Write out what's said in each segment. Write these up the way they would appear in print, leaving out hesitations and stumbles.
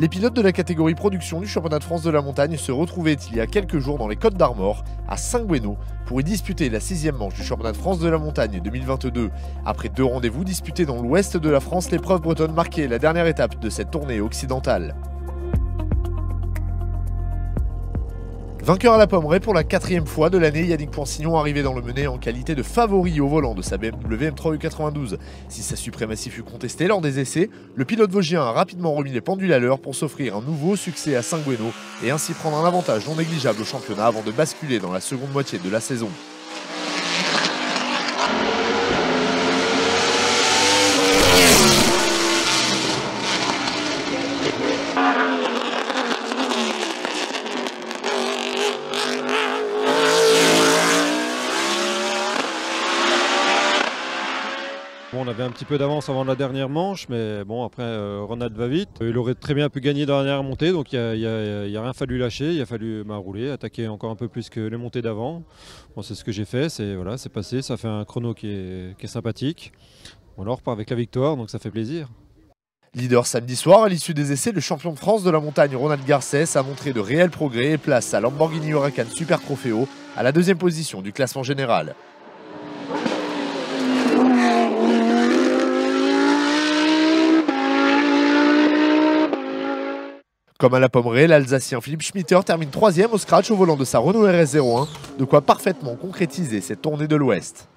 Les pilotes de la catégorie production du championnat de France de la montagne se retrouvaient il y a quelques jours dans les Côtes d'Armor, à Saint-Gouénot, pour y disputer la 6e manche du championnat de France de la montagne 2022. Après 2 rendez-vous disputés dans l'ouest de la France, l'épreuve bretonne marquait la dernière étape de cette tournée occidentale. Vainqueur à la Pommeraye pour la 4e fois de l'année, Yannick Poinsignon arrivait dans le mené en qualité de favori au volant de sa BMW M3 U92. Si sa suprématie fut contestée lors des essais, le pilote vosgien a rapidement remis les pendules à l'heure pour s'offrir un nouveau succès à Saint-Gouénot et ainsi prendre un avantage non négligeable au championnat avant de basculer dans la seconde moitié de la saison. Bon, on avait un petit peu d'avance avant la dernière manche, mais bon, après, Ronald va vite. Il aurait très bien pu gagner dans la dernière montée, donc il n'y a rien fallu lâcher. Il a fallu rouler, attaquer encore un peu plus que les montées d'avant. Bon, c'est ce que j'ai fait, c'est passé, ça fait un chrono qui est sympathique. On repart avec la victoire, donc ça fait plaisir. Leader samedi soir, à l'issue des essais, le champion de France de la montagne Ronald Garcès a montré de réels progrès et place sa Lamborghini Huracan Super Trofeo à la 2e position du classement général. Comme à la Pommeraye, l'Alsacien Philippe Schmitter termine 3e au scratch au volant de sa Renault RS01, de quoi parfaitement concrétiser cette tournée de l'Ouest.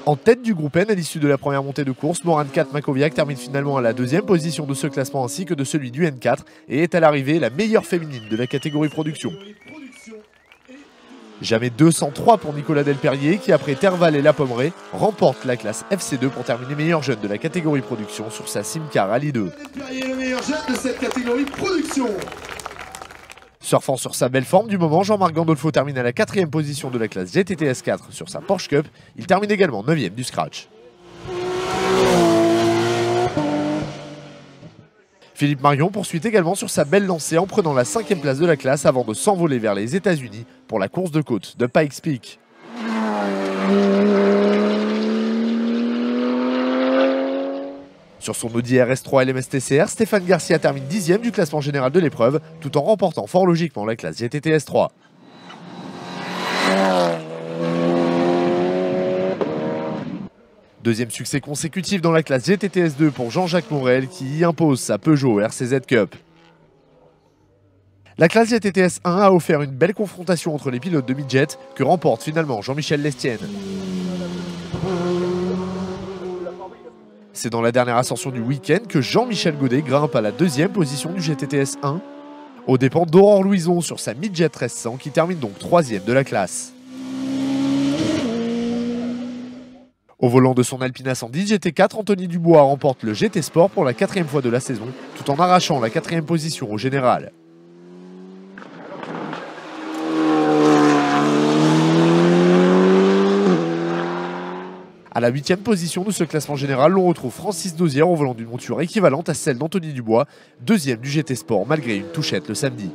En tête du groupe N à l'issue de la première montée de course, Moran 4 Makoviak termine finalement à la 2e position de ce classement ainsi que de celui du N4 et est à l'arrivée la meilleure féminine de la catégorie production. Jamais 203 pour Nicolas Delperrier qui, après Terval et la Pommeraye, remporte la classe FC2 pour terminer meilleur jeune de la catégorie production sur sa Simca Rallye 2. Delperrier, le meilleur jeune de cette catégorie production. Surfant sur sa belle forme du moment, Jean-Marc Gandolfo termine à la 4e position de la classe GTTS 4 sur sa Porsche Cup. Il termine également 9e du scratch. Philippe Marion poursuit également sur sa belle lancée en prenant la 5e place de la classe avant de s'envoler vers les États-Unis pour la course de côte de Pikes Peak. Sur son Audi RS3 LMS TCR, Stéphane Garcia termine 10e du classement général de l'épreuve, tout en remportant fort logiquement la classe GTTS 3. Deuxième succès consécutif dans la classe GTTS 2 pour Jean-Jacques Morel qui y impose sa Peugeot RCZ Cup. La classe GTTS 1 a offert une belle confrontation entre les pilotes de midget que remporte finalement Jean-Michel Lestienne. C'est dans la dernière ascension du week-end que Jean-Michel Godet grimpe à la 2e position du GTTS 1, aux dépens d'Aurore Louison sur sa midget 1300 qui termine donc 3e de la classe. Au volant de son Alpina 110 GT4, Anthony Dubois remporte le GT Sport pour la 4e fois de la saison, tout en arrachant la 4e position au général. À la 8e position de ce classement général, l'on retrouve Francis Dozière au volant d'une monture équivalente à celle d'Anthony Dubois, 2e du GT Sport malgré une touchette le samedi.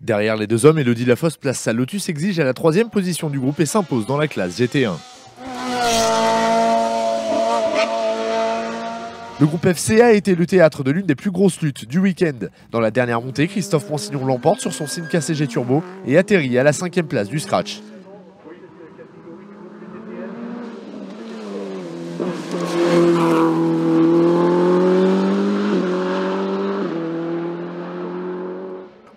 Derrière les deux hommes, Elodie Lafosse place sa Lotus Exige à la 3e position du groupe et s'impose dans la classe GT1. Le groupe FCA a été le théâtre de l'une des plus grosses luttes du week-end. Dans la dernière montée, Christophe Poinsignon l'emporte sur son Simca CG Turbo et atterrit à la 5e place du scratch.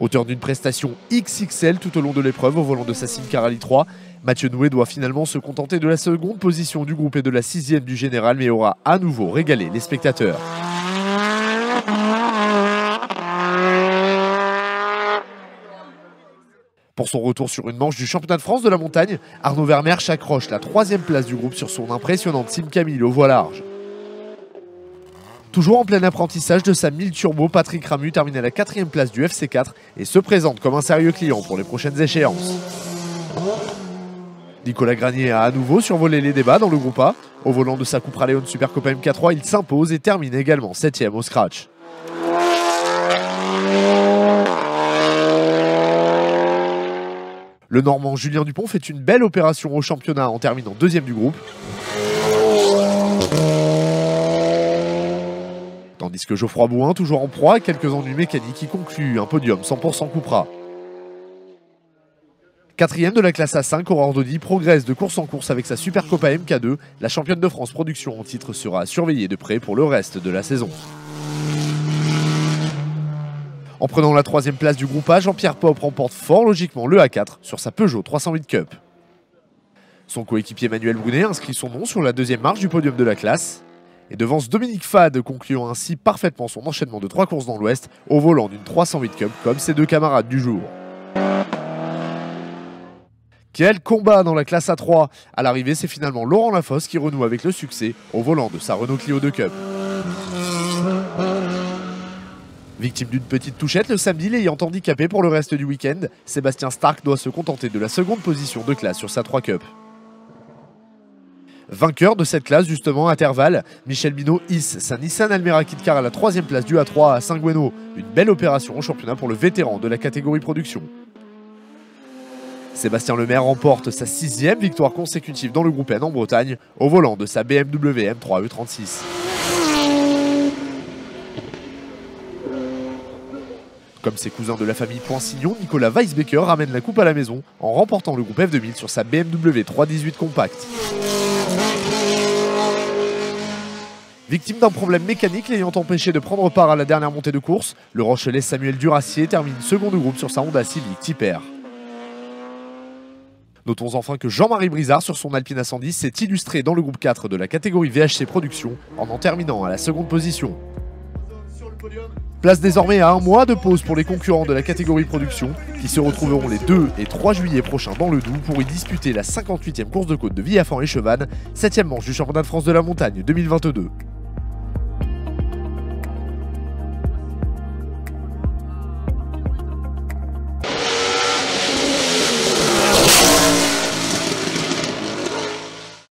Auteur d'une prestation XXL tout au long de l'épreuve au volant de sa Simca Rallye 3, Mathieu Nouet doit finalement se contenter de la seconde position du groupe et de la 6e du général, mais aura à nouveau régalé les spectateurs. Pour son retour sur une manche du championnat de France de la montagne, Arnaud Vermeersch accroche la 3e place du groupe sur son impressionnante Simca 1000 au voie large. Toujours en plein apprentissage de sa 1000 Turbo, Patrick Ramu termine à la 4e place du FC4 et se présente comme un sérieux client pour les prochaines échéances. Nicolas Granier a à nouveau survolé les débats dans le groupe A. Au volant de sa Cupra Leon Super Copa MK3, il s'impose et termine également 7e au scratch. Le Normand Julien Dupont fait une belle opération au championnat en terminant deuxième du groupe. Tandis que Geoffroy Bouin, toujours en proie à quelques ennuis mécaniques, y conclut un podium 100% Cupra. Quatrième de la classe A5, Aurore Dodi progresse de course en course avec sa Super Copa MK2. La championne de France production en titre sera surveillée de près pour le reste de la saison. En prenant la troisième place du groupe A, Jean-Pierre Pop remporte fort logiquement le A4 sur sa Peugeot 308 Cup. Son coéquipier Manuel Brunet inscrit son nom sur la deuxième marche du podium de la classe et devance Dominique Fade, concluant ainsi parfaitement son enchaînement de 3 courses dans l'Ouest au volant d'une 308 Cup comme ses deux camarades du jour. Quel combat dans la classe A3! À l'arrivée, c'est finalement Laurent Lafosse qui renoue avec le succès au volant de sa Renault Clio 2 Cup. Victime d'une petite touchette, le samedi l'ayant handicapé pour le reste du week-end, Sébastien Stark doit se contenter de la seconde position de classe sur sa 3 Cup. Vainqueur de cette classe, justement, intervalle, Michel Binot hisse sa Nissan Almera Kit Car à la 3e place du A3 à Saint-Gouéno. Une belle opération au championnat pour le vétéran de la catégorie production. Sébastien Lemaire remporte sa 6e victoire consécutive dans le groupe N en Bretagne, au volant de sa BMW M3 E36. Comme ses cousins de la famille Poinsignon, Nicolas Weisbecker ramène la coupe à la maison en remportant le groupe F2000 sur sa BMW 318 Compact. Victime d'un problème mécanique l'ayant empêché de prendre part à la dernière montée de course, le Rochelais Samuel Duracier termine second de groupe sur sa Honda Civic Tipper. Notons enfin que Jean-Marie Brizard sur son Alpine A110 s'est illustré dans le groupe 4 de la catégorie VHC Production en terminant à la seconde position. Place désormais à un mois de pause pour les concurrents de la catégorie production qui se retrouveront les 2 et 3 juillet prochains dans le Doubs pour y disputer la 58e course de côte de Villafan et Chevannes, 7e manche du championnat de France de la montagne 2022.